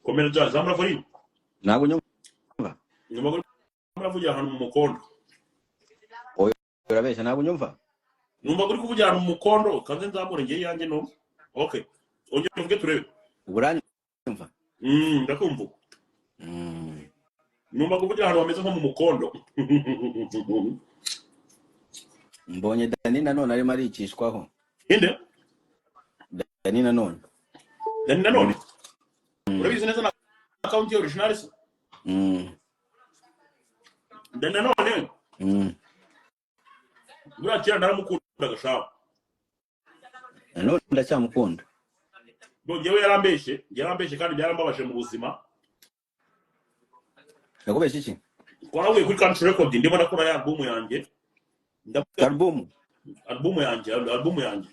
komera cyane zamura fari ntabwo nyumva nyuma muravugira ahantu mu mukondo oya urabeshya ntabwo nyumva numva kuri kuvugira ahantu mu mukondo kandi nzamure ngiye yanjye no okay ongera uvuge turebe uranyumva ndakumva numva kuvugira ahantu hameze nko mu mukondo mbonye Dani nanone arimo aricishwaho inde Dani nanone urabizi neza na account original se Dani nanone burakira naramukunda gashaka nanone ndacyamukunda ngewe yarambeshe kandi byarambabaje mu buzima yakubeshe iki twarahuye kuri country record ndimo nakora ya album yanjye album yanjye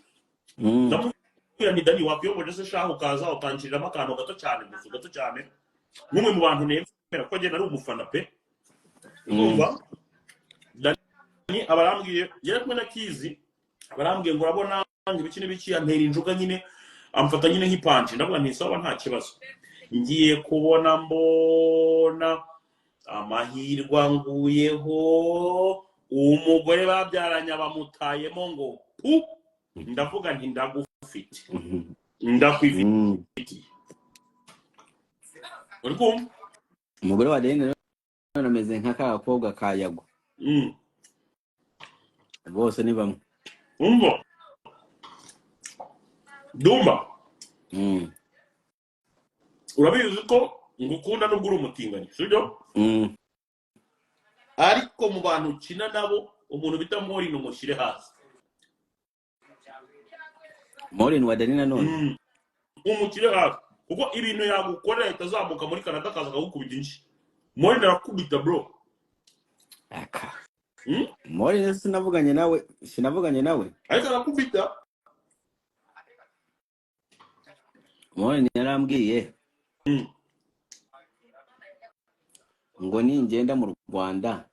ndamubwira ni Dani wakuyoboje se shaho kaza utangiriramo akantu gato cyane nk'umwe mu bantu nemera ko agenda ari umufana pe umva Dani abarambwiye yari kumwe na Kizi abarambwiye ngo urabona ibiki n'ibiki antera injuga nyine amfata nyine nk'ipanji ndavuga nti sawa nta kibazo ngiye kubona mbona amahirwa nguyeho umugore babyaranye bamutayemo ngo pu ndavuga nti ndagufite ndakwifitiye uriko umugore wa Deni ameze nk'akakobwa ka Yago bose ni bamwe umva Ddumba urabizi ko ngukunda nubwo uri umutinganya sibyo ariko mu bantu ukina nabo umuntu bita Morin umushyire hasi Morin wa Dani nanone umushyire hasi kuko ibintu yagukorera itazamuka muri Canada kaza kugukubita inshi Morin arakubita bro aka Morin sinavuganye nawe ariko arakubita Morin yarambwiye ngo ningenda mu Rwanda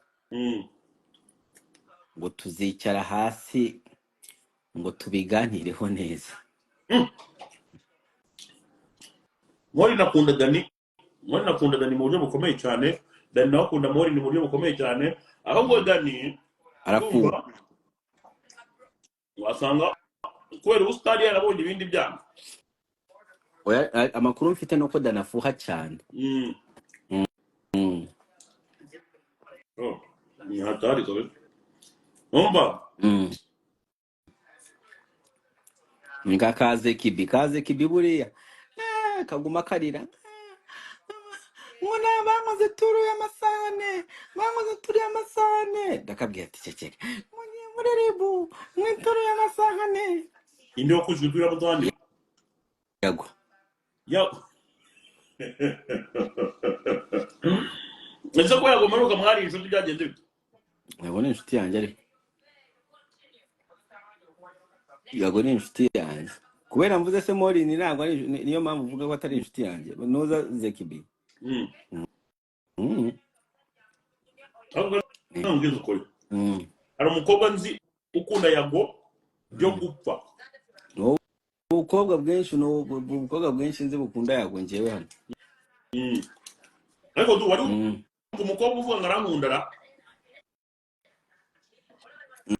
ngo tuzicara hasi ngo tubiganireho neza Morin nakunda Dani mu buryo bukomeye cyane Dani nawe akunda Morin mu buryo bukomeye cyane ahubwo Dani arafuha wasanga kubera ubusitani yarabonye ibindi byana amakuru mfite nuko Dani afuha cyane ni hatari kabisa umva nga kaze kibi buriya kaguma karira ngona bankoze turu y'amasahane ndakabwiye ati ceceka muri ribu mwituru y'amasahane indi wakujwe turu y'amasahane Yago ese ko Yago maruka mwari inshuti byagenze bite Yago ni inshuti yanjye ariko Yago ni inshuti yanjye kubera mvuze se Morin ntabwo ari niyo mpamvu uvuga ko atari inshuti yanjye noza Zekibi ngize ukuri hari umukobwa nzi ukunda Yago byo gupfa ubukobwa bwinshi nzi bukunda Yago ngewe hano ariko du wari umukobwa uvuga ngo arankundara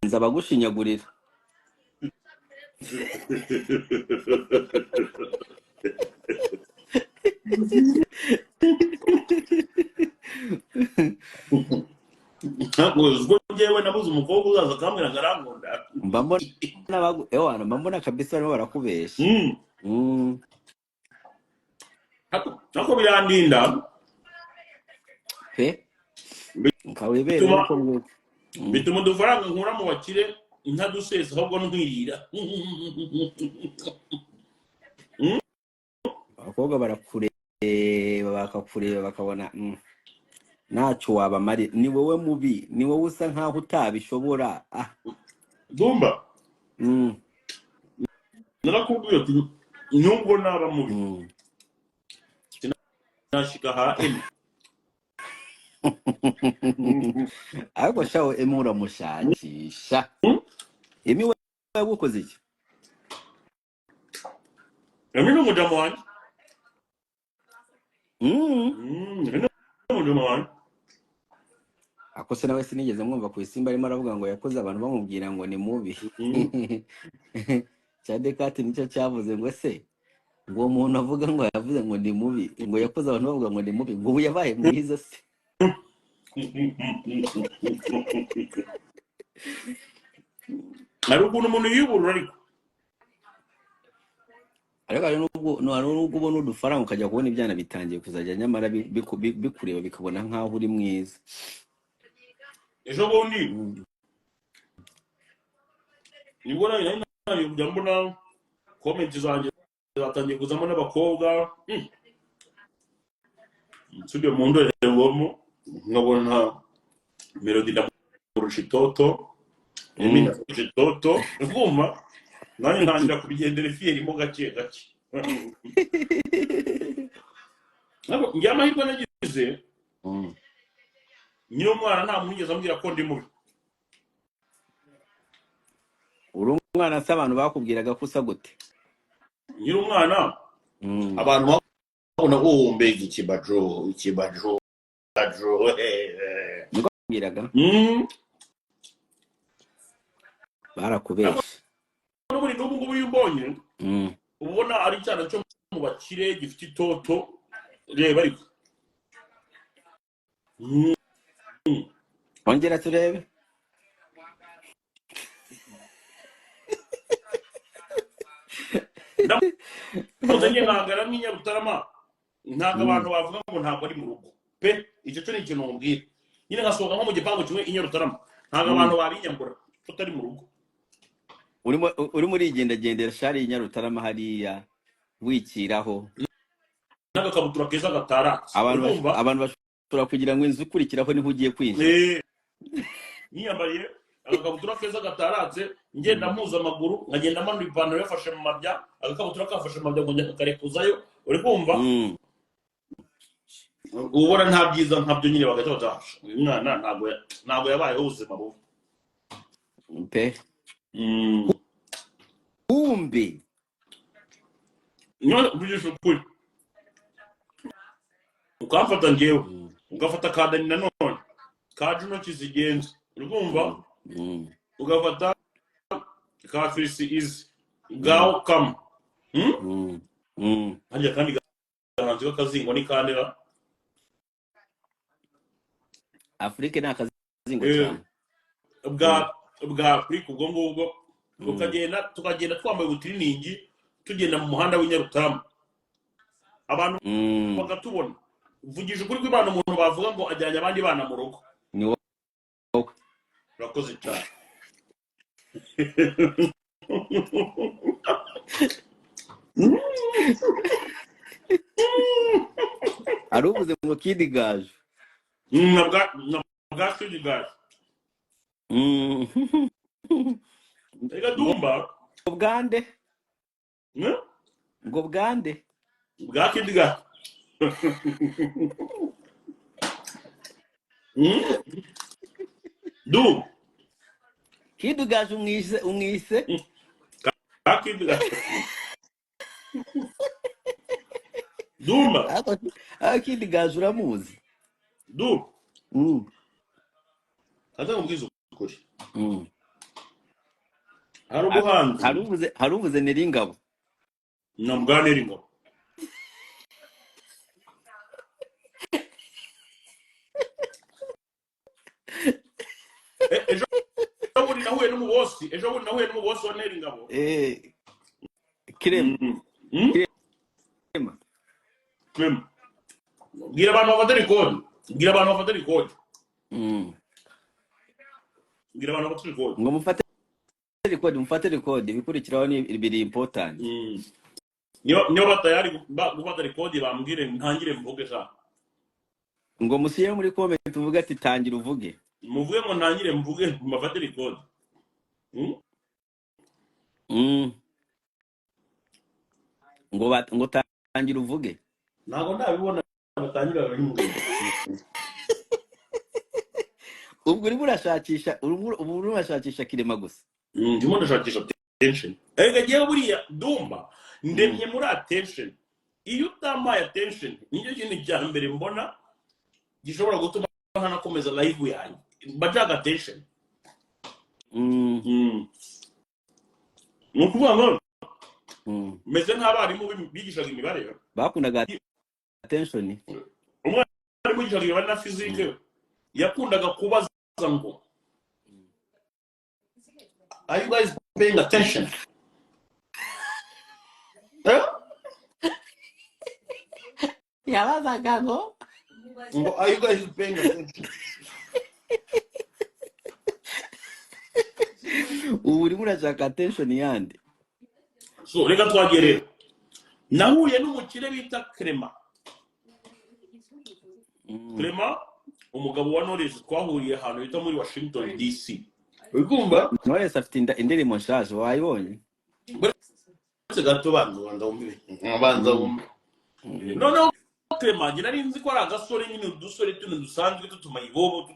nzaba gushinyagurira Ubwo ngewe nabuze umukobwa uzaza akambwira ngo arankunda mbambona kabisa barimo barakubesha nako birandinda pe nkawibera bituma udufaranga nkura mu bakire intadusesa ahubwo ntwirira abakobwa barakureba bakabona ntacyo wabamari ni wowe mubi ni wowe usa nkaho utabishobora Ddumba narakubwiye ati nubwo naba mubi nashika ha ariko shaho uramushakisha emi we yagukoze iki emi ni umudamu wanjye ako se nawe sinigeze mwumva ku isimba arimo aravuga ngo yakoze abantu bamubwira ngo ni mubi. Cya Dekati nicyo cyavuze ngo se ngo uwo muntu avuga ngo yavuze ngo ni mubi, ngo yakoze abantu bavuga ngo ni mubi, ngo ubu yabaye mwiza se. Hari ukuntu umuntu yiyuburura ariko hari n'ubwo ubona udufaranga ukajya kubona ibyana bitangiye kuzajya nyamara bikureba bikabona nk'aho uri mwiza. ejo bundi nibwo nari kujya mbona komenti zanjye zatangiye kuzamo n'abakobwa nsubye mu ndorerwamo nkabona Melody ndamurusha itoto ndamurusha itoto nguma nanjye ntangira kubigendera ifiyerimo gake gake. Njye amahirwe nagize nyiri umwana nta muntu yigeze ambwira ko ndi mubi. Uri umwana se abantu bakubwiraga ko usa gute? Nyiri umwana abantu babona mbega ikibajo niko bakubwiraga barakubesha. N'ubundi n'ubu ngubu iyo umbonye ubona ari icyana cyo mu bakire gifite itoto reba ariko ongera turebe. Ndamuzanye nkangara nk'inyarutarama ntabwo abantu bavuga ngo ntabwo ari mu rugo pe, icyo cyo ni ikintu mubwira. Nyine ngasohoka nko mu gipangu kimwe inyarutarama ntabwo abantu babinyambura tutari mu rugo. Uri muri igendagendera shari y'inyarutarama hariya wikiraho n'agakabutura keza gataratse abantu bashobora kugira ngo inzu ikurikiraho niho ugiye kwinjira. Niyambariye agakabutura keza gataratse ngenda mpuza amaguru nkagenda manura ipantaro yafashe mu mabya agakabutura kafashe mu mabya ngo njya kukarekuzayo. Uri kumva ubona nta byiza nkabyo nyine bagahita batasha uyu mwana ntabwo yabayeho ubuzima bubi pe. Kumbe nyine uvugisha ukuri ukamfata njyewe ugafata ka Dani nanone ka Juno kizigenza. Uri kumva ugafata ka Firisi izi gaho kama hajya kandi gahanze k'akazingo ni kandera Afrique ni akazingo cyane bwa Afrique ubwo ngubwo tukagenda twambaye ubutiriningi tugenda mu muhanda w'inyarutarama abantu bagatubona. Uvugisha ukuri kw'Imana umuntu bavuga ngo ajyanye abandi bana mu rugo ni wowe. Urakoze cyane. Ari uvuze ngo Kid Gaju nabwa Kid Gaju ega Ddumba bwande ngo bwande bwa Kid Gaju Kid Gaju umwise Kid Gaju Ddumba Kid Gaju uramuzi Kaza ngubwiza ukuri hari ubuhanzi hari uvuze Neringabo nabwa Neringabo ejo bundi nahuye n'umubosi wa Neringabo Clement bwira abantu bafata record ngo mufate record bikurikiraho ni biri important. Niyo batayari gufata record bambwire ntangire mvuge sha ngo musiye muri comment uvuga ati tangira uvuge muvuge ngo ntangire mvuge mufate record ngo tangira uvuge ntago ndabibona batangira bari mu ubwo uri urashakisha Kirema gusa. Ndimo ndashakisha attention. Ega giye buriya Ddumba ndemye muri attention. iyo utamaye attention nicyo kintu cya mbere mbona gishobora gutuma hanakomeza live yanyu bajaga attention. Nukuvuga ngo meze nk'abarimu bigishaga imibare bakundaga attention. Umwana ari bigishaga imibare na physique yakundaga kubaza ngo are you guys paying attention? Yabazaga ngo are you guys paying attention? ubu urimo urashaka attention yandi. So reka twagerera nahuye n'umukire bita Clement. Clement umugabo wa Knowless twahuriye ahantu bita muri Washington DC. Ukumva Knowless afite indirimbo nshaje wayibonye? Bose gato banza no Clement ngira nzi ko ari agasore nyine udusore tune dusanzwe tutuma ibobo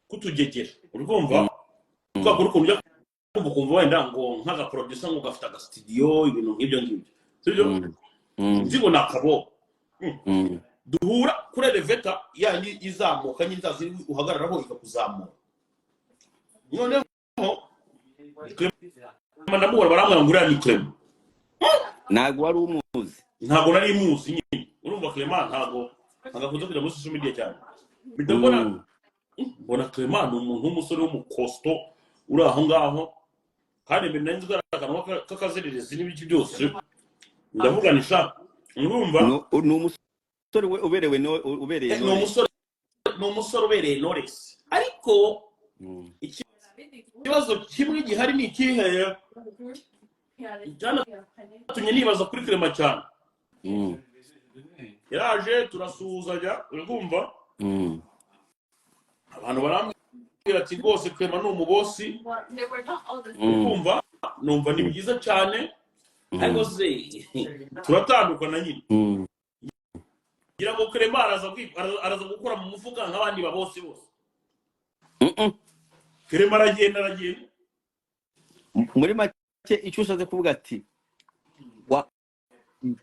kutugegera. Ukumva twakora ukuntu kumva wenda ngo nkaga producer ngo gafita ga studio ibintu nk'ibyo ngibyo. Sibyo? Nzigo nakabo. Duhura kuri elevator yanyu izamuka nyinzazi uhagararaho ikakuzamura. None ndamubona baramwe ngura ni Clement. Ntago wari umuzi. Ntago nari muzi nyine. Urumva Clement ntago agakunze kujya muri social media cyane. Bidakora mbona Clement ni umuntu w'umusore w'umukosto uri aho ngaho kandi mbere nanzi garakanwa kakazererezi n'ibiki byose ndavuganisha urumva ni umusore uberewe ubereye ni umusore ubereye Knowless ariko ikibazo kimwe gihari ni ikihe cyane tunye nibaza kuri Clement cyane. Yaraje turasuhuzanya urumva abantu barambwira ati rwose Clement ni umubosi urumva numva ni byiza cyane ariko se turatandukana nyine ngira ngo Clement araza gukora mu mufuka nk'abandi babosi bose. Clement aragenda muri make icyo ushatse kuvuga ati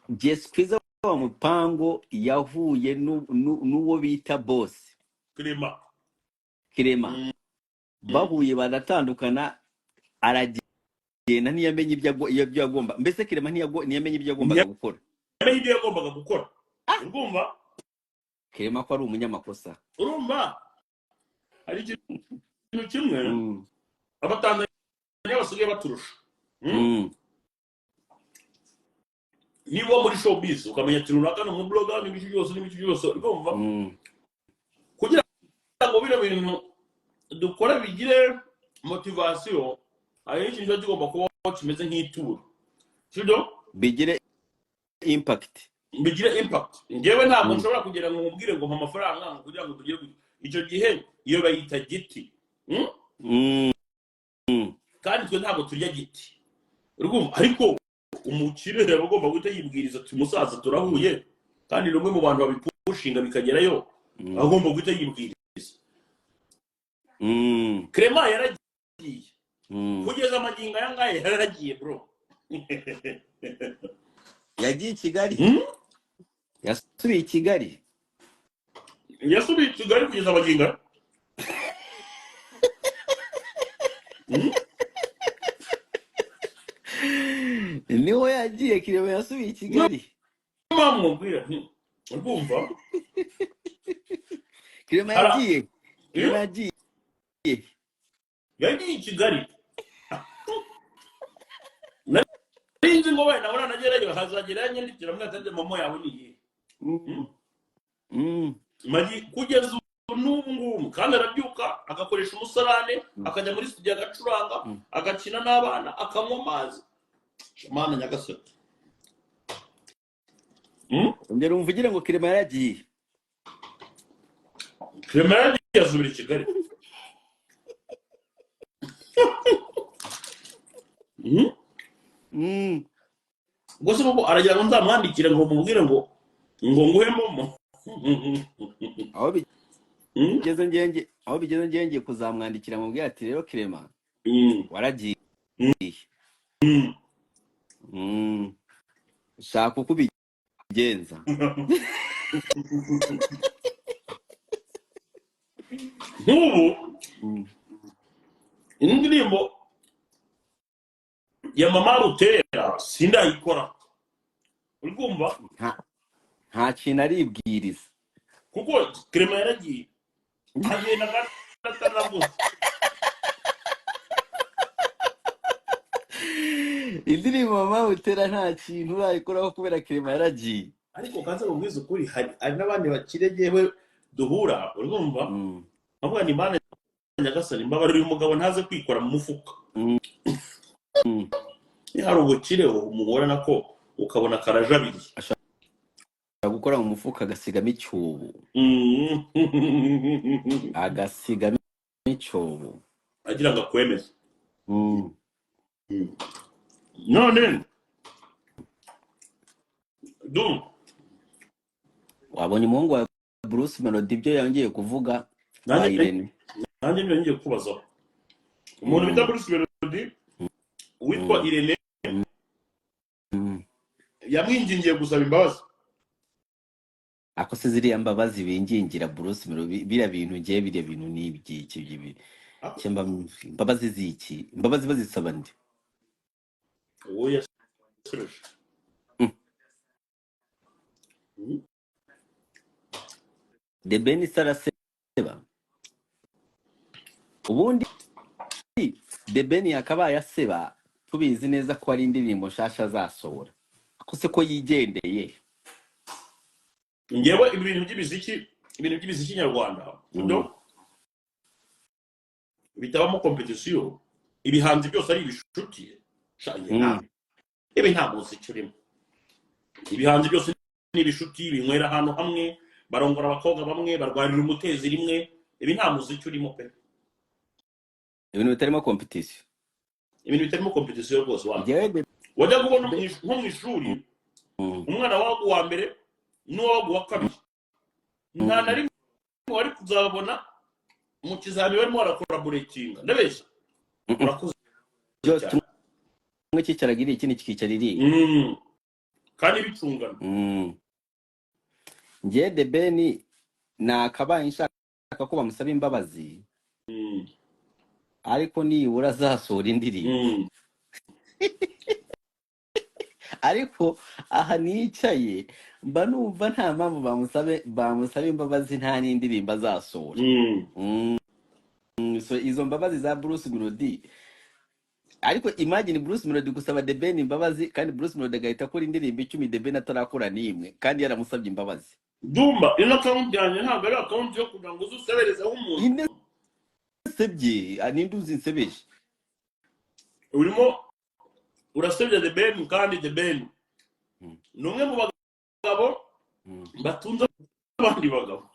Jess Kwiza wa Mupango yahuye n'uwo bita boss Clement bahuye baratandukana aragenda ntiyamenye ibyo agomba mbese Clement ntiyamenye ibyo agombaga gukora urumva Clement ko ari umunyamakosa urumva ari ikintu kimwe abatandanya basigaye baturusha niba muri showbiz ukamenya ati runaka no mu blogger n'ibiki byose urumva kugira ngo bino bintu dukora bigire motivation ari ikintu kigomba kuba kimeze nk'ituro sibyo bigire impact ngewe ntabwo nshobora kugira ngo mubwire ngo mpa amafaranga kugira ngo tugire icyo gihe iyo bayita giti kandi twe ntabwo turya giti urumva ariko umukire bagomba guhita yibwiriza ati umusaza turahuye kandi rumwe mu bantu babipushinga bikagerayo agomba guhita yibwiriza. Clement yaragiye kugeza amagingo aya ngaya yaragiye bro. Yagiye i Kigali yasubiye i Kigali kugeza amagingo niho yagiye Clement yasubiye i Kigali mamubwira urumva Clement yagiye i Kigali narinzi ngo wenda urana nagerayo hazagerayo nyandikira mwatanze mama yawe niye magi kugeza n'ubu ngubu kandi arabyuka agakoresha umusarane akajya muri studio agacuranga agakina n'abana akanywa amazi mana nyagasate ongera umvugire ngo Clement yaragiye yasubira i Kigali gusa ubu aragira ngo nzamwandikire ngo mubwire ngo nguhemo aho bigeze ngenge kuzamwandikira mubwire ati rero Clement waragiye shaka uko ubigenza nk'ubu indirimbo ya mama Rutera sindayikora urumva nta kintu aribwiriza kuko Clement yaragiye agenda gatanaguze indirimbo mama Rutera nta kintu urayikoraho kubera Clement yaragiye ariko kanze ubwiza ukuri hari n'abandi bakiregewe duhura urumva avuga ni Imana Nyagasani mbabarira umugabo ntaze kwikora mu mufuka hari ubukire umuhora nako ukabona karajabiri gukora mu mufuka agasigamo icyobo agasigamo icyobo agira ngo akwemeze none wabonye umuhungu wa Bruce Melody ibyo yongeye kuvuga na Irene nanjye ngiye kubaza umuntu bita Bruce Melody witwa Irene yamwingingiye gusaba imbabazi ako se ziriya mbabazi bingingira Bruce Melody bira bintu ngiye bire bintu n'ibyiki by'ibi cyemba imbabazi ziki imbabazi bazisaba ndi oya de Beni Saraseba ubundi de Beni yakabaye aseba tubizi neza ko ari indirimbo nshasha zasohora akose ko yigendeye ngewe ibintu by'ibiziki nyarwanda ndo bitabamo competition ibihanzi byose ari ibishuti shanye ibi nta muziki urimo ibihanzi byose ni ibishuti binywera ahantu hamwe barongora abakobwa bamwe barwanira umutezi rimwe ibi nta muziki urimo pe ibintu bitarimo competition rwose wajya kubona nko mu ishuri umwana wawe wa mbere n'uwawe wa kabiri nta na rimwe wari kuzabona mu kizami barimo barakoraboratinga ndabeshya urakoze kimwe kicaragiriye ikindi kikicaririye kandi bicungana ngiye de Beni nakabaye nshaka ko bamusaba imbabazi ariko nibura azasohora indirimbo ariko aha nicaye mba numva nta mpamvu bamusaba imbabazi nta n'indirimbo azasohora so izo mbabazi za Bruce Melody ariko imagine Bruce Melody gusaba de Beni imbabazi kandi Bruce Melody agahita akora indirimbo 10 de Beni atarakora n'imwe kandi yaramusabye imbabazi Ddumba ino account yanjye ntabwo ari account yo kugira ngo uzuseberezeho umuntu sebye anindi uzinsebeje urimo urasebye de Beni kandi de Beni numwe mu bagabo batunze abandi bagabo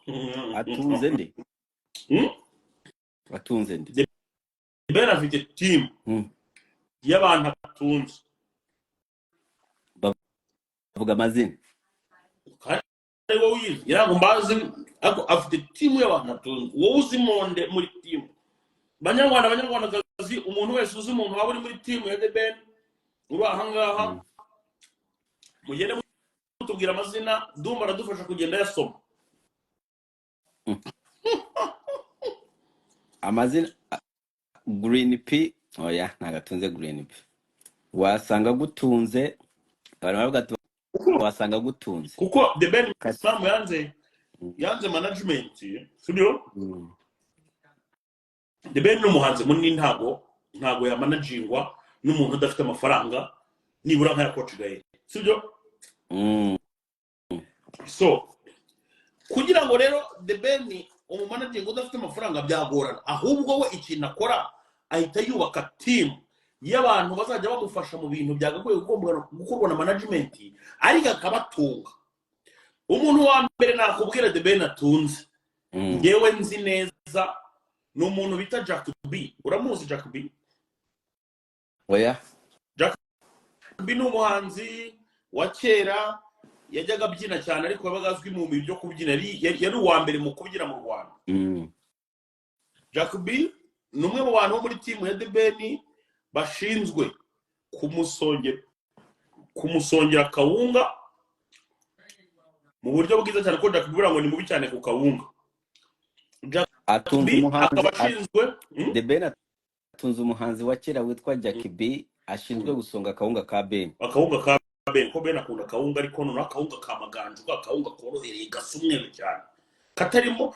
atunze nde atunze nde de Beni afite team y'abantu atunze bavuga amazina kandi wowe uyizi yarago mbazi afite team y'abantu atunze wowe uzimonde muri team banyarwandakazi umuntu wese uzi umuntu waba uri muri team ya de Beni uri ahangaha mugende mutubwira amazina Ddumba aradufasha kugenda yasoma amazina Green P oya nagatunze Green P wasanga gutunze abantu bavuga ati wasanga gutunze kuko de Beni Sam yanze management studio de Beni n'umuhanzi munini ntago ya managingwa n'umuntu udafite amafaranga nibura nka ya Coach Gaye sibyo so kugira ngo rero de Beni umumanaging udafite amafaranga byagorana ahubwo we ikintu akora ahita yubaka team y'abantu bazajya bamufasha mu bintu byagagoye gukorwa na management ariko akabatunga umuntu wa mbere nakubwira de Beni atunze ngewe nzi neza n'umuntu bita Jack B uramuzi Jack B oya Jack B n'umuhanzi wa kera yajyaga abyina cyane ariko yabaga azwi mu bintu byo kubyina yari uwa mbere mu kubyina mu Rwanda Jack B numwe mu bantu bo muri team ya de Beni bashinzwe kumusongera kawunga mu buryo bwiza cyane ko Jack bibura ngo ni mubi cyane ku kawunga. Jack atunze B umuhanzi akaba ashinzwe The Ben atunze umuhanzi wa kera witwa Jack B ashinzwe gusonga akawunga ka Ben. akawunga ka Ben ko Ben akunda akawunga ariko none akawunga ka maganje ko akawunga korohereye gasa umweru cyane katarimo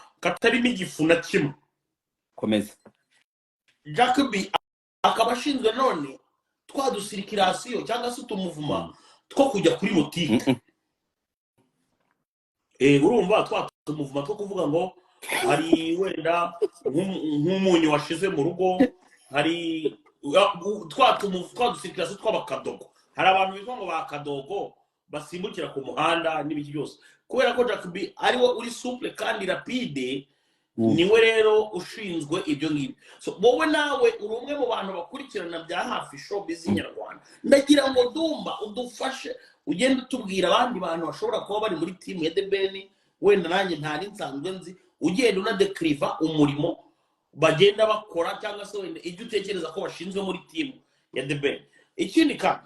igifu na kimwe. Komeza. Jack B akaba ashinzwe none twa dusirikirasiyo cyangwa se utumuvuma two kujya kuri botike. Urumva twa tumuvuma two kuvuga ngo hari wenda nk'umunyu washize mu rugo, hari twa dusirikirasiyo tw'abakadogo. Hari abantu bitwa ngo bakadogo basimbukira ku muhanda n'ibiki byose. Kubera ko Jack B ariwe uri souple kandi rapide, niwe rero ushinzwe ibyo ngibyo. So wowe nawe uri umwe mu bantu bakurikirana bya hafi showbiz nyarwanda. Ndagira ngo Ddumba udufashe ugende utubwira abandi bantu bashobora kuba bari muri team ya The Ben, wenda nanjye ntari nsanzwe nzi, ugenda unadekriva umurimo bagenda bakora cyangwa se wenda ibyo utekereza ko bashinzwe muri team ya The Ben. Ikindi kandi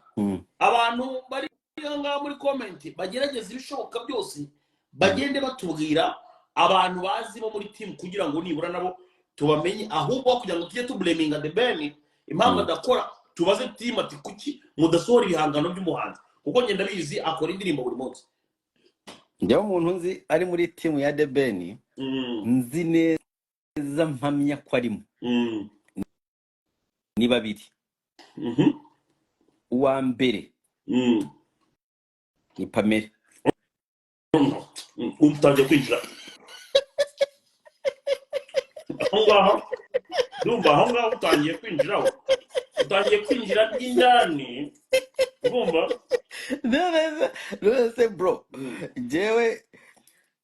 abantu bari ngaha muri comment bagerageza ibishoboka byose bagende batubwira abantu bazi bo muri team kugira ngo nibura nabo tubamenye, ahubwo kugira ngo tujye tublaminga The Ben impamvu adakora, tubaze team ati kuki mudasohora ibihangano by'umuhanzi, kuko ngenda bizi akora indirimbo buri munsi. Njyewe umuntu nzi ari muri team ya The Ben nzi neza mpamya ko arimo ni babiri. Uwa mbere ni Pamela. Utangiye kwinjira aho ngaho utangiye kwinjira n'indani urumva. None bro, jewe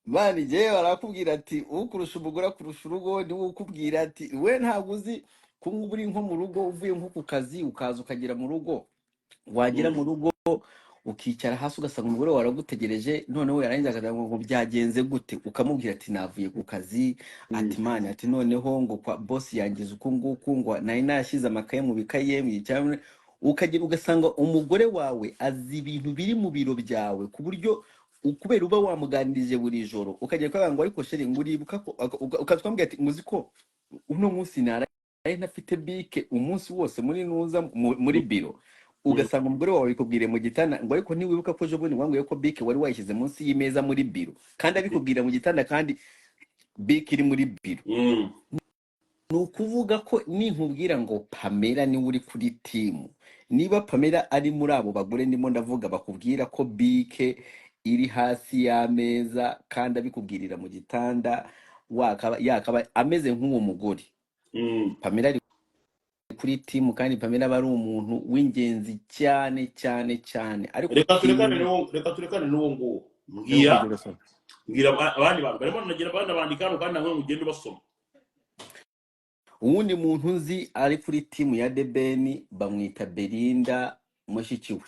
barakubwira ati ukurusha umugore akurusha urugo, niwe ukubwira ati we ntabwo uzi ko uri nko mu rugo uvuye nko ku kazi ukaza ukagera mu rugo, wagera mu rugo ukicara hasi ugasanga umugore waragutegereje, noneho yarangiza akagira ngo byagenze gute, ukamubwira ati navuye ku kazi, ati mani ati noneho ngo kwa boss yangize uko nguko ngo nari nashyize amakaye mu bikaye cyangwa ukagira ugasanga umugore wawe azi ibintu biri mu biro byawe ku buryo ukubera uba wamuganirije buri joro ukagira kwaga ngo ariko sheri nguribuka ukatwambwira ati muzi ko uno munsi naraye ntafite bike umunsi wose muri nuza muri biro, ugasanga umugore wawe bikubwire mu gitanda ngo ariko ntiwibuka ko jobundi wanguye ko bike wari wayishyize munsi y'imeza muri biro, kandi abikubwira mu gitanda kandi bike iri muri biro. Ni ukuvuga ko ninkubwira ngo Pamela niwe uri kuri team, niba Pamela ari muri abo bagore ndimo ndavuga bakubwira ko bike iri hasi y'ameza kandi abikubwirira mu gitanda, yakaba ameze nk'uwo mugore. Pamela ari kuri team kandi Pamela aba ari umuntu w'ingenzi cyane cyane cyane. Ariko reka turekane n'uwo nguwo mbwira abandi bantu barimo nagira abandi bandika kandi namwe mugende basoma. Uwundi muntu nzi ari kuri team ya The Ben bamwita Belinda mushiki we.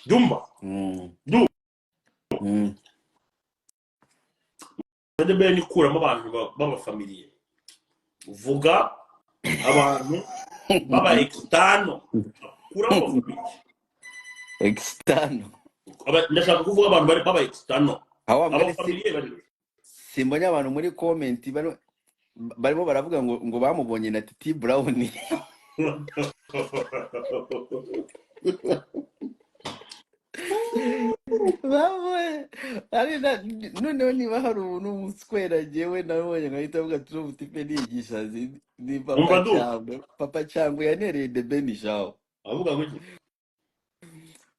Ddumba. The Ben kuramo abantu b'abafamiliye, vuga abantu baba extano kuramo extano. Ndashaka kuvuga abantu bari baba extano abafamiliye bari simbonye abantu muri comment barimo baravuga ngo bamubonye na Titi Brown. Bawe noneho niba hari umuntu umuswera jewe nabonye nkahita avuga ati ubu tipe nigisha ni papa cyangwa yanereye The Ben shawo avuga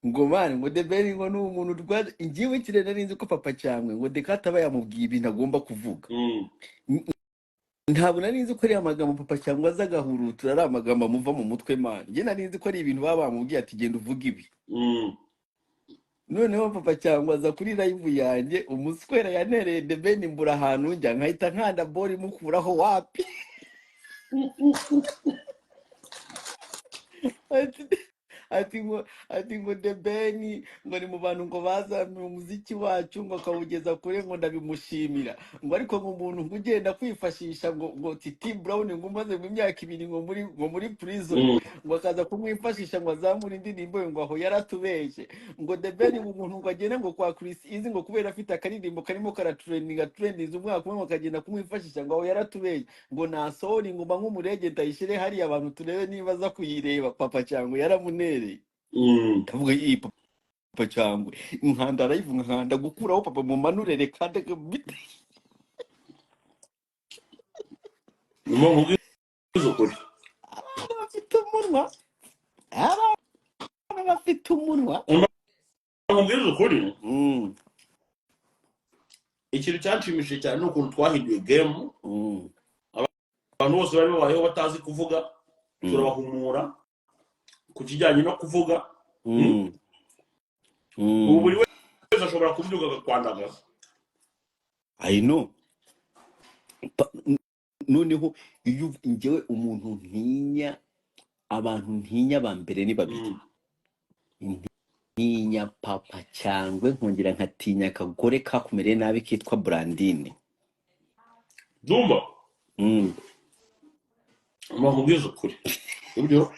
ngo mani ngo The Ben ngo ni umuntu rwaje ingiwe kirena ninzi ko papa cyangwa ngo dekata aba yamubwiye ibintu agomba kuvuga. Ntabwo nari nzi ko ari amagambo papa cyangwa azagahurutura ari amagambo amuva mu mutwe mani, njye nari nzi ko ari ibintu baba bamubwiye ati genda uvuga ibi. Noneho papa cyangwa aza kuri live yanjye umuswera yanereye The Ben mbura ahantu njya nkahita nkanda ball imukuraho wapi. ati ngo The Ben ngo ni mu bantu ngo bazamuye umuziki wacu ngo akawugeza kure ngo ndabimushimira ngo ariko ngo umuntu ngo ugenda kwifashisha ngo Titi Brown ngo umaze mu myaka 2 ngo muri prison ngo akaza kumwifashisha ngo azamure indirimbo ngo aho yaratubeshe ngo The Ben ngo umuntu ngo agende ngo kwa Chris Easy ngo kubera afite akaririmbo karimo trending umwaka umwe akagenda kumwifashisha ngo aho yaratubeshe ngo nasori ngo nk'umurege ndayishire hari abantu turebe niba za kuyireba papa cyangwa yaramunereye kavuga iyi papa cyangwa inkanda live nkanda gukuraho papa mu manurere kandi bite Umuntu ugize ukuri afite umunwa bafite umunwa umuntu ukuri ikintu cyanshimishije cyane n'ukuntu twahinduye game abantu bose bari babayeho batazi kuvuga turabahumura ku kijyanye no kuvuga ubu buri wese ashobora kubyuka agakwandagaza I know noneho iyo njyewe umuntu ntinya abantu ntinya bambere ni babiri ntinya papa cyangwe nkongera nkatinya akagore kakumereye nabi kitwa Brandine Ddumba ugize ukuri ibyo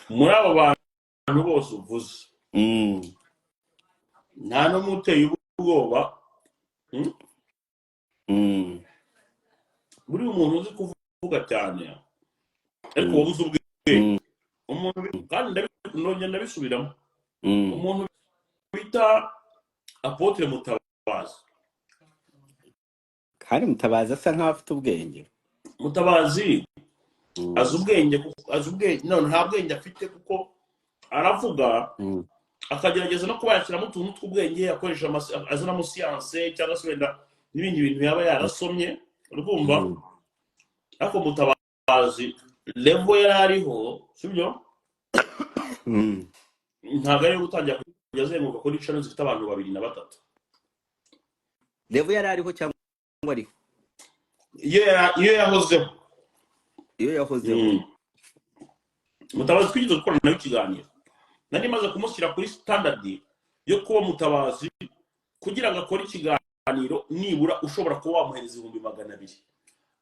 muri abo bantu bose uvuze nta no muteye ubwoba buri umuntu uzi kuvuga cyane ariko wabuze ubwenge umuntu kandi ndabisubiramo umuntu bita Apotre Mutabazi kandi Mutabazi asa nkaho afite ubwenge Mutabazi azi ubwenge none nta bwenge afite kuko aravuga akagerageza no kuba yashyiramo utuntu tw'ubwenge akoresha azanamo siyanse cyangwa se wenda n'ibindi bintu yaba yarasomye urumva ariko Mutabazi level yari ariho sibyo ntabwo ari gutangira kujya azenguruka kuri channel zifite abantu 2 na 3 level yari ariho cyangwa ariho iyo yahozeho Mutabazi twigeze gukora nawe ikiganiro nari maze kumushyira kuri standard yo kuba Mutabazi kugira ngo akore ikiganiro nibura ushobora kuba wamuhereza 200,000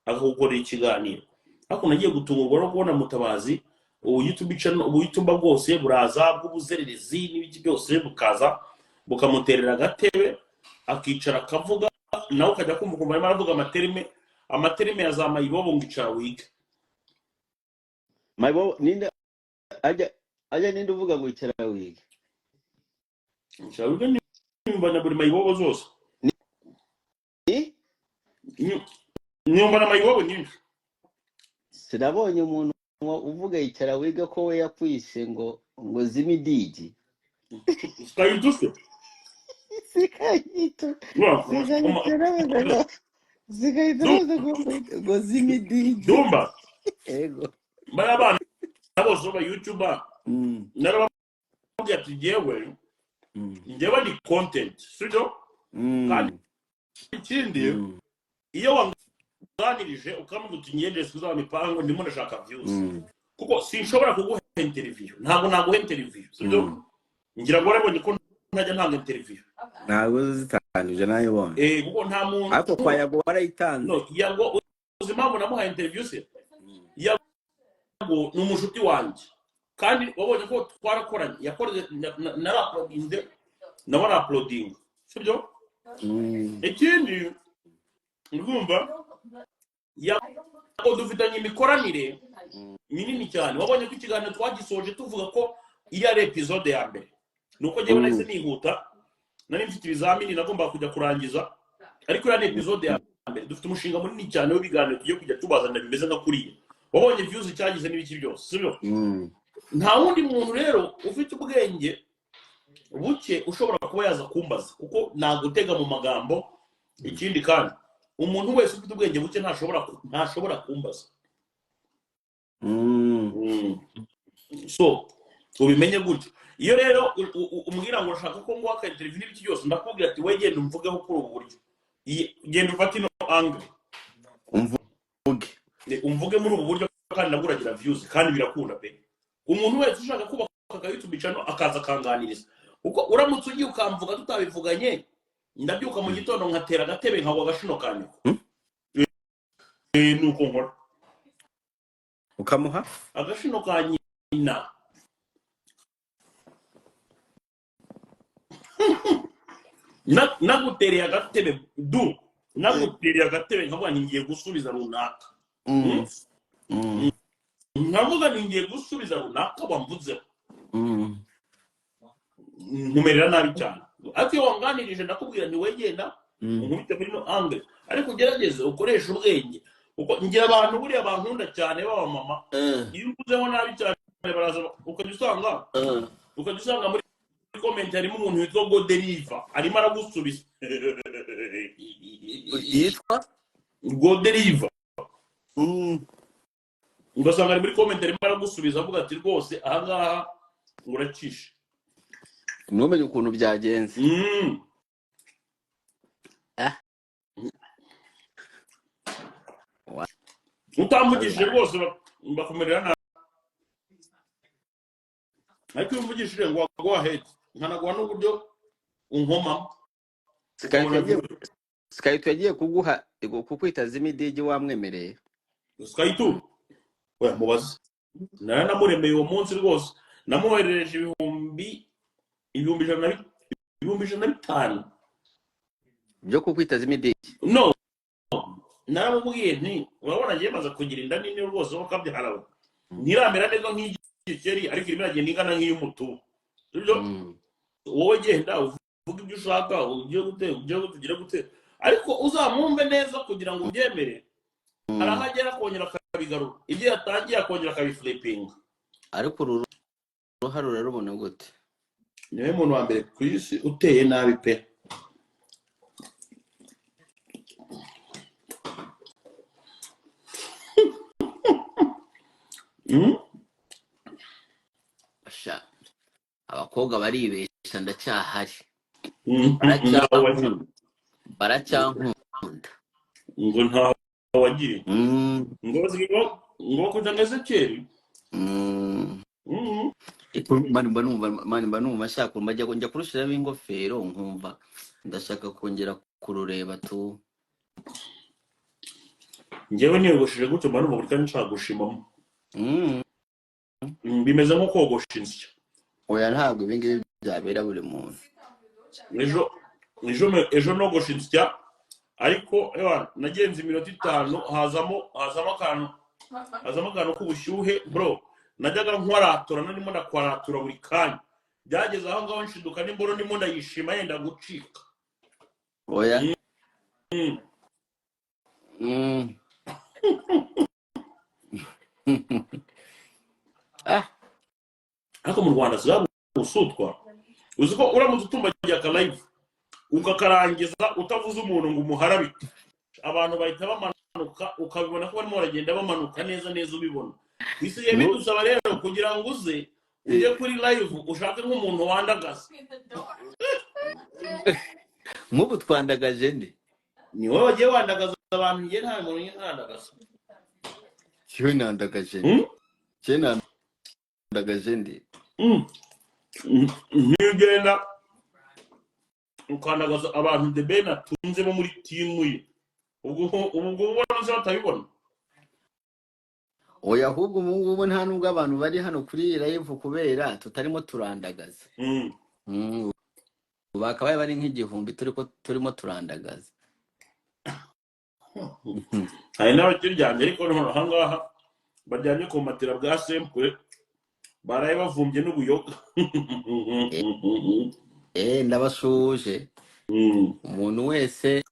agakorera ikiganiro ariko nagiye gutungurwa no kubona Mutabazi YouTube channel YouTube bwose buraza bw'ubuzererezi n'ibiki byose bukaza bukamuterera agatebe akicara akavuga nawe ukajya kumva kumva arimo aravuga amaterime ya za mayibobo ngicara wiga mayibobo ninde ajya ninde uvuga ngo icara wiga nimba na buri mayibobo zose nimba na mayibobo nyinshi sinabonye umuntu uvuga icara wiga ko we yakwise ngo zimidigi sikayituse ngo zimidigi Ddumba ego bari abana bose ba YouTuber narababwiye ati njyewe ni content sibyo kandi ikindi iyo wanganirije ukamuga uti ngendere kuza mipango ndimo ndashaka views kuko sinshobora kuguha interview ntabwo naguha interview sibyo ngira ngo urabonye ko ntajya ntanga interview ntabwo zitanije nayo bone kuko nta muntu ariko kwa yago warayitanze no yago uzimamo namuha interview se yago ni umushuti wanjye kandi wabonye ko twarakoranye yakoze na uploading sibyo ikindi urumva yago dufitanye imikoranire minini cyane wabonye ko ikiganiro twagisoje tuvuga ko iri ari episode ya mbere nuko ngewe nahise nihuta nari mfite ibizamini nagomba kujya kurangiza ariko iri ari episode ya mbere dufite umushinga munini cyane w'ibiganiro tugiye kujya tubazana bimeze nka kuriya wabonye views cyagize n'ibiki byose sibyo nta wundi muntu rero ufite ubwenge buke ushobora kuba yaza kumbaza kuko nagutega mu magambo ikindi kandi umuntu wese ufite ubwenge buke ntashobora kumbaza so ubimenye gutyo iyo rero umbwira ngo urashaka ko nguha ka interview n'ibiki byose ndakubwira ati we genda umvugeho kuri ubu buryo genda ufate ino angle umvuge muri ubu buryo kandi naburagira views kandi birakunda pe umuntu wese ushaka kubaka ka YouTube channel akaza kanganiriza uko uramutse ugiye ukamvuga tutabivuganye ndabyuka mu gitondo nkatera agatebe nkawa gashino kanyu nuko nkora ukamuha agashino kanyina nagutereye agatebe nagutereye agatebe nkavuga ngiye gusubiza runaka nkavuga ngiye gusubiza runaka wamvuze nkumerera nabi cyane ati wanganirije ndakubwira ni wegenda nkubite muri no angle ariko ugerageze ukoresha ubwenge uko ngira abantu buri abankunda cyane baba mama iyo uvuzeho nabi cyane baraza ukadusanga muri comment harimo umuntu witwa Godeliva arimo aragusubiza yitwa Godeliva ugasanga ari muri comment arimo aragusubiza avuga ati rwose aha ngaha nguracisha numenye ukuntu byagenze utambugishije rwose bakomerera nabi ariko iyo umvugishije ngo go ahead nkanaguha n'uburyo unkoma Skype yagiye kuguha kukwita zimidigi wamwemereye Skype we mubaze namuremeye uwo munsi rwose namuherereje ibihumbi 150 byo kukwita zimidigi no naramubwiye nti urabona ngiye maze kugira inda nini rwose aho kabyiharawe ntiramera neza nk'igikeri ariko irimo iragenda ingana nk'iy'umutu sibyo wowe genda uvuga ibyo ushaka ugiye gute ariko uzamwumve neza kugira ngo ubyemere arahagera akongera akabigarura ibyo yatangiye akongera akabiflipinga ariko uruhare urarubona gute niwe muntu wa mbere ku isi uteye nabi pe abakobwa baribesha ndacyahari baracyankunda ngo nta wagiye ngo kutangeze keri mba numva nshaka njya kurushiramo ingofero nkumva ndashaka kongera kurureba tu njyewe niyogoshije gutyo mba numva buri kandi nshaka gushimamo bimeze nko kogosha insya oya ntabwo ibingibi byabera buri muntu ejo nogosha insya ariko nagenze iminota 5 hazamo akantu k'ubushyuhe bro najyaga nkwaratura narimo ndakwaratura buri kanya byageze aho ngaho nshiduka n'imboro ndimo ndayishima yenda gucika oya ariko mu Rwanda zaba usutwa uziko uramutse utumbagiye aka live ukakarangiza utavuze umuntu ngo umuharabike abantu bahita bamanuka ukabibona ko barimo baragenda bamanuka neza ubibona bisiye bidusaba rero kugira ngo uze ujye kuri live ushake nk'umuntu wandagaza nk'ubu twandagaje ndi ni wowe wagiye wandagaza abantu ngiye nta muntu yandagaza cyo nandagaje ndi ntugenda ukandagaza abantu de ben atunzemo muri timu ye ubwo ubona uzatabibona oya ahubwo ubu nta nubwo abantu bari hano kuri live kubera tutarimo turandagaza bakabaye bari nk'igihumbi turimo turandagaza hari n'abakiryamye ariko noneho ahangaha baryamye ku matera bwa simple baraye bavumbye n'ubuyoga ndabashuje umuntu wese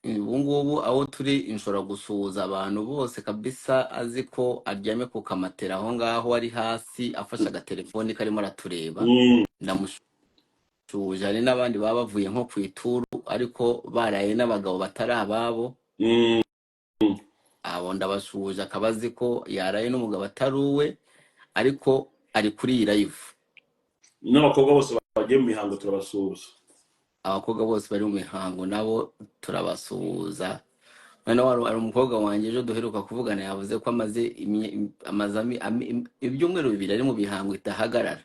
ubu ngubu aho turi inshobora gusuhuza abantu bose kabisa azi ko aryamye ku kamatera aho ngaho ari hasi afashe agatelefoni karimo aratureba ndamushuje hari n'abandi baba bavuye nko ku ituru ariko baraye n'abagabo batari ababo abo ndabashuje akaba azi ko yaraye n'umugabo atari uwe ariko ari kuri iyi live n'abakobwa bose bagiye mu mihango turabasuhuza abakobwa bose bari mu mihango nabo turabasuhuza Noneho ari umukobwa wanjye ejo duheruka kuvugana yavuze ko amaze ibyumweru 2 ari mu bihango itahagarara.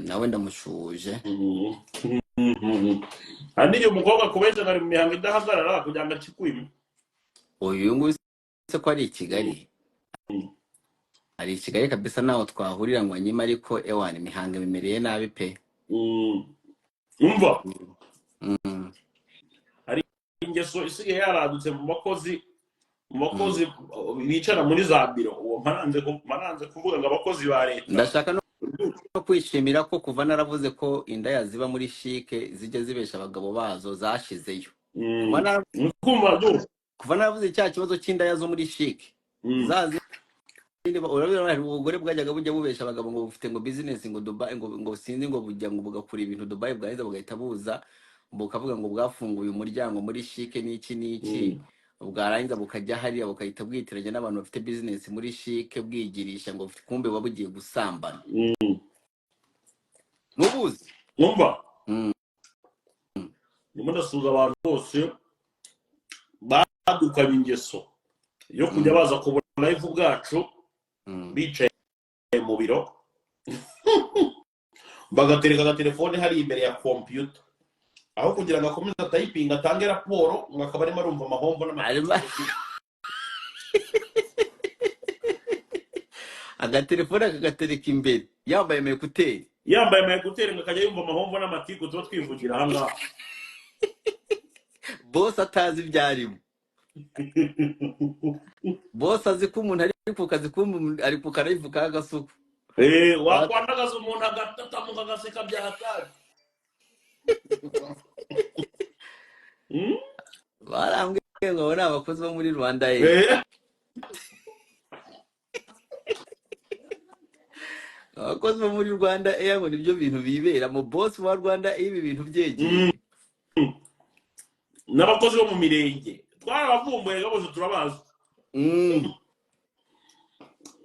Nawe ndamushuje. Hari igihe umukobwa kubeshya ari mu mihango idahagarara kugira ngo acikwime. Uyu nguyu se ko ari i Kigali. Ari i Kigali kabisa naho twahurira ngo anyima, ariko ewana imihango bimereye nabi pe. Umva. Hari ingeso isigaye yaradutse mu bakozi bicara muri za biro. Uwo maranze kuvuga ngo abakozi ba leta. Ndashaka no kwishimira ko kuva naravuze ko inda yaziba muri shike zijya zibesha abagabo bazo zashizeyo. Kuva naravuze cya kibazo cy'inda yazo muri shike. Zazi urabona hari ubugore bwajyaga bujya bubesha abagabo ngo bufite ngo business ngo Dubai ngo sinzi ngo bujya ngo bugakura ibintu Dubai bwaheza bugahita buza bukavuga ngo bwafunguye umuryango muri shike n'iki bwarangiza bukajya hariya bukahita bwitiranya n'abantu bafite business muri shike bwigirisha ngo kumbe babugiye gusambana. Mubuzi numva nimwe ndasuza abantu bose badukanye ingeso yo kujya baza kubona live bwacu bicaye mu biro bagatereka agatelefone hari imbere ya computer aho kugira ngo akomeze typing atange raporo mwakaba arimo arumva amahombo agatelefone akagatereka imbere yambaye mekuteri ngo akajya yumva amahombo n'amatiku tuba twivugira ahangaha. Boss atazi ibyarimo. Boss azi ko umuntu ari ku kazi ari ku karayivu ka Kasuku. Wakwandagaza umuntu agatatamuka agaseka byahatari. Barambwiye ngo ni abakozi bo muri Rwanda abakozi bo muri Rwanda ngo nibyo bintu bibera mu boss wa Rwanda ibi bintu byegeye. N'abakozi bo mu mirenge twarabavumbuye bose turabazi.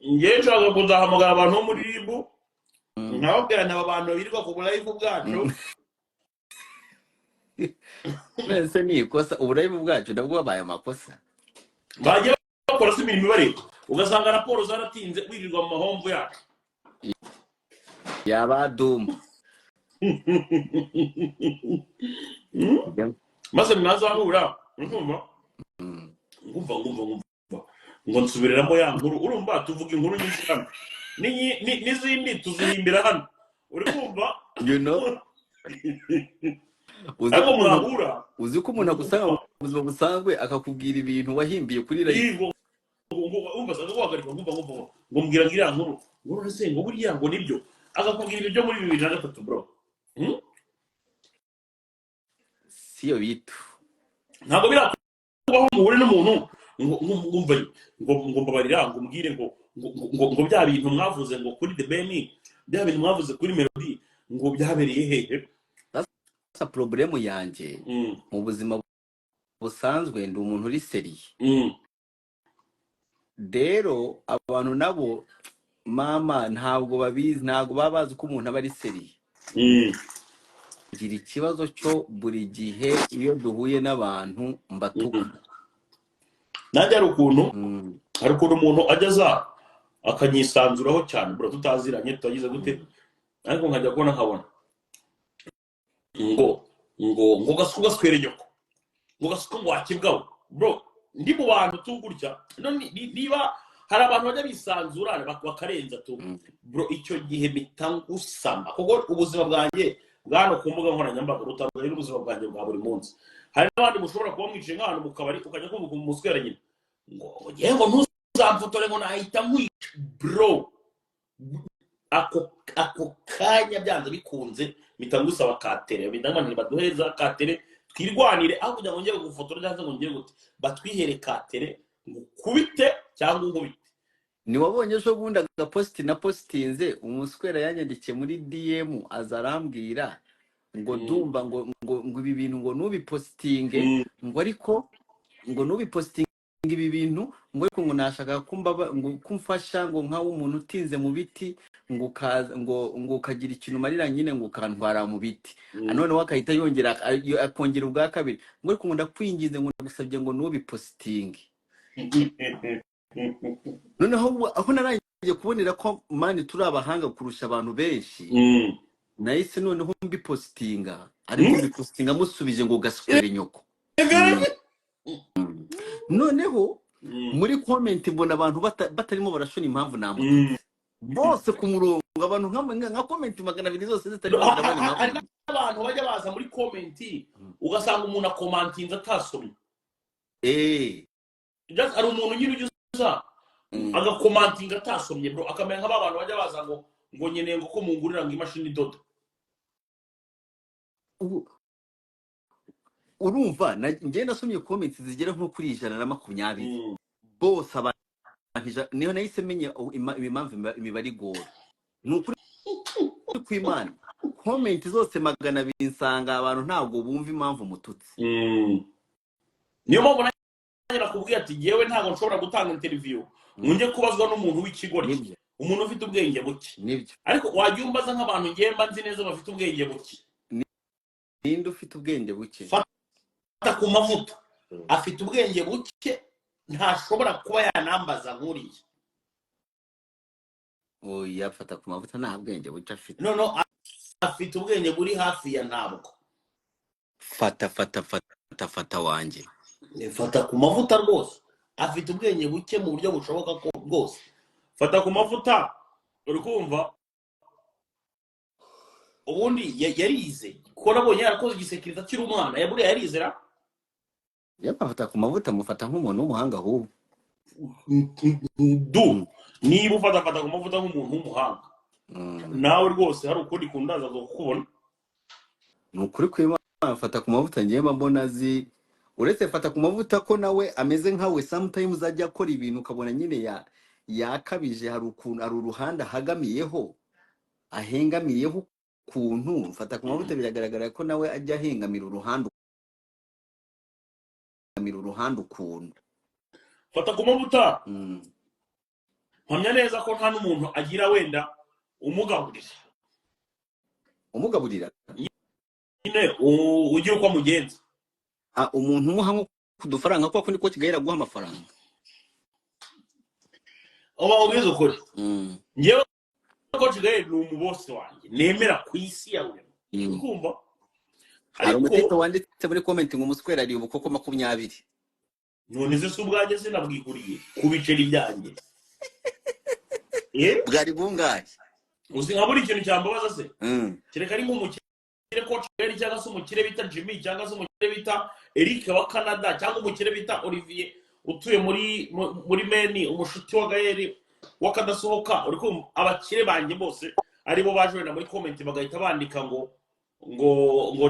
Ngiye nshaka kuzahamagara abantu bo muri RIB nkababwira aba bantu birirwa ku live bwacu. Mbese ni ikosa live bwacu nabwo babaye amakosa. Bagiye bakora si imirimo bare ugasanga raporo zaratinze wirirwa mu mahombo yacu. Yaba Ddumba. Maze mwazahura ngumva ngo nsubiramo ya nkuru urumva tuvuga inkuru nyinshi hano n'izindi tuzihimbira hano uri kumva uzi ko umuntu agusanga mu buzima busanzwe akakubwira ibintu wahimbiye kuri live ngo mbwira ngira nkuru ngo rese ngo buriya ngo nibyo akakubwira ibyo muri 2003 bro. Siyo bitu ntabwo birakubaho muhure n'umuntu ngo mbabarira ngo mbwire ngo bya bintu mwavuze ngo kuri The Ben bya bintu mwavuze kuri Melody ngo byabereye hehe. Asa problemu yanjye mu buzima busanzwe ndi umuntu uri seriye. Rero abantu nabo mama ntabwo babizi ntabwo babazi ko umuntu aba ari seriye. Gira ikibazo cyo buri gihe iyo duhuye n'abantu mbatuka. Nanjye hari ukuntu umuntu ajyaza akanyisanzuraho cyane bro tutaziranye tutagize gute ariko nkajya kubona nkabona ngo Kasuku gaswere nyoko ngo Kasuku ngo wakibwaho bro ndi mu bantu tugurya niba hari abantu bajya bisanzura bakarenza tu bro icyo gihe bitangusama kuko ubuzima bwanjye bwano ku mbuga nkoranyambaga rutandukanye n'ubuzima bwanjye bwa buri munsi. Hari n'abandi mushobora kuba mwicaye nk'ahantu mu kabari ukajya kumva umuswera nyine ngo yego ntuzamfotore ngo nahita nkwica bro ako kanya byanze bikunze bitangusaba katere bindamani baduheza katere twirwanire aho kugira ngo ngiye gufotora cyangwa ngo ngiye gute batwihere katere ngukubite cyangwa nkubite. Ni wabonye ejo bundi agaposti na postinze umuswera yanyandikiye muri DM azarambwira ngo Ddumba ngo ibi bintu ngo nubipostinge ngo ariko ngo nubipostinge ibi bintu ngo ariko ngo nashaka ngo kumfasha ngo nkawe umuntu utinze mu biti ngo kaza ngo kagira ikintu marira nyine ngo kantwara mu biti none wakahita yongera akongera ubwa kabiri ngo ariko ngo ndakwingize ngo ndagusabye ngo nubipositinge noneho aho narangiye kubonera ko mani turi abahanga kurusha abantu benshi nahise noneho mbipositinga ariko mbipositinga musubije ngo gaswere nyoko noneho muri comment mbona abantu batarimo barashona impamvu namututse bose ku murongo abantu nka comment 200 zose zitarimo barabana abantu bajya baza muri comment ugasanga umuntu akomantinze atasomye just ari umuntu nyiri uza agakomantinga atasomye bro akamenya nk'abantu bajya baza ngo nyene ngo ko mungurira ngo imashini dodo urumva ngiye nasomye comments zigera nko kuri 120 bose abantu niho nahise menya impamvu imibare igora nukuri kw'Imana comment zose 200 nsanga abantu ntabwo bumva impamvu mututse niyo mpamvu nakubwiye ati yewe ntabwo nshobora gutanga interview nje kubazwa n'umuntu w'ikigori umuntu ufite ubwenge buke ariko wajya umbaza nk'abantu ngiye mba nzi neza bafite ubwenge buke ninde ufite ubwenge buke fata ku mavuta afite ubwenge buke ntashobora kuba yanambaza nkuriye oya fata ku mavuta nta bwenge buke afite no afite ubwenge buri hafi ya ntabwo fata wanjye fata ku mavuta rwose afite ubwenge buke mu buryo bushoboka ko bwose fata ku mavuta uri kumva ubundi yarize ko nabonye yarakoze igisekirita kiri umwana yaburiye yarizera yafata ku mavuta mufata nk'umuntu w'umuhanga ahubwo niba ufata ku mavuta nk'umuntu w'umuhanga nawe rwose hari ukundi kundaza kukubona nukuri kw'Imana fata ku mavuta ngiye mbona azi uretse fata ku mavuta ko nawe ameze nkawe sometimes ajya akora ibintu ukabona nyine yakabije hari uruhande ahagamiyeho ahengamiyeho ukuntu fata ku mavuta biragaragara ko nawe ajya ahengamira uruhande ukuntu fata ku mavuta mpamya neza ko nta n'umuntu agira wenda umugaburira nyine ugira uko amugenza umuntu umuha nko kudufaranga kuko niko kigahera guha amafaranga oba ubwiza ukuri ngewe ko kigaye ni umubose wanjye nemera ku isi yawe kumva hari umuteto wanditse muri comment ngo umuswera ari ubukoko 20 none se subwaje sinabwiguriye kubiceri byanjye bwari bungaye uzi nka buri ikintu cyambabaza se kireka ari nk'umukire ko Kigali cyangwa se umukire bita Jimmy cyangwa se umukire bita Eric wa Canada cyangwa umukire bita Olivier utuye muri Maine umushuti wa Gaël wakadasohoka uriko abakire banje bose aribo baje wenda muri comment bagahita bandika ngo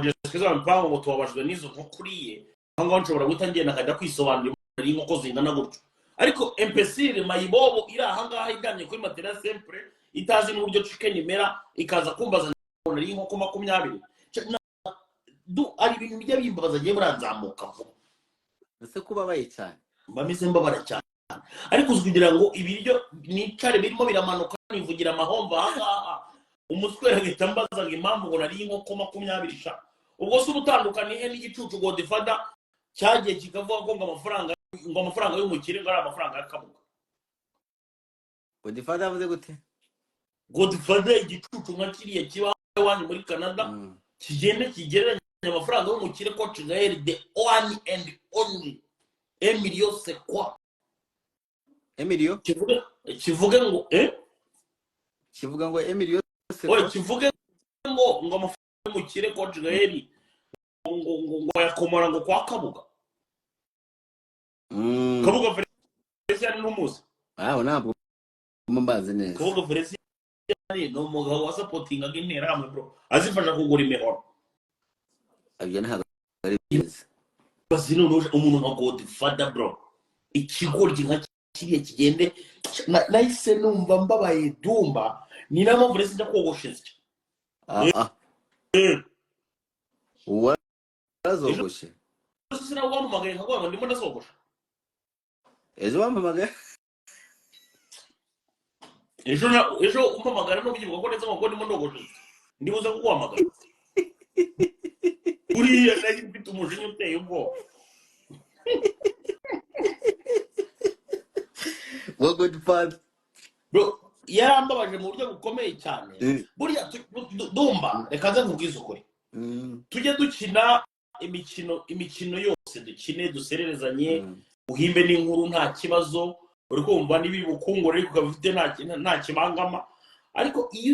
Jeskiza mpango ngo tubabajwe nizo nkuriye ngo nshobora gutangiye nakajya kwisobanura ari nkoko zingana gutyo ariko imbecile mayibobo iri ahangaha iganye kuri matera sempre itazi n'uburyo chicken imera ikaza kumbaza ari nkoko 20 ari ibintu bijya bimbabaza giye buranzamuka vuba ese kubabaye cyane bamize mbabara cyane ariko kugira ngo ibiryo nicare birimo biramanuka nivugira amahomba aha umuswera gitambaza impamvu ngo nari nkoko 20 ubwo se ubutandukaniye n'igicucu Godfather cyagiye kikavuga ko ngo amafaranga y'umukire ngo ari amafaranga y'akabuga Godfather avuze gute Godfather igicucu nka kiriya kiba wani muri Canada kigereranya amafaranga y'umukire ko Gaël the one and only Emilio c'est quoi Emilio kivuge ngo kivuga ngo Emilio c'est quoi kivuge ngo amafaranga y'umukire ko Gaël ngo yakomora ngo kwa kabuga kabuga Felicien n'umuzi ntabwo mumbaze neza kabuga Felicien ni umugabo wa supporting agintera hamwe bro azifasha kugura imihoro abyo ntabwo ari byiza basi none umuntu nka Godfather bro ikigoryi nka kiriya kigende nahise numva mbabaye Ddumba ni na mpamvu rese njya kogosheza wazogoshe sina wamumagaye nkagwa ndimo ndasogosha ejo wampamagaye ejo umpamagara no kugivuga ko neza ngo ndimo ndogoje ndibuza kuguhamagara uriya nari mfite umujinya uteye ubwoba what good fun bro yarambabaje mu buryo bukomeye cyane buriya Ddumba reka nze nkubwize ukuri tujye dukina imikino yose dukine dusererezanye uhimbe n'inkuru nta kibazo uri kumva nibi bukungura ariko ukabifite nta kibangama ariko iyo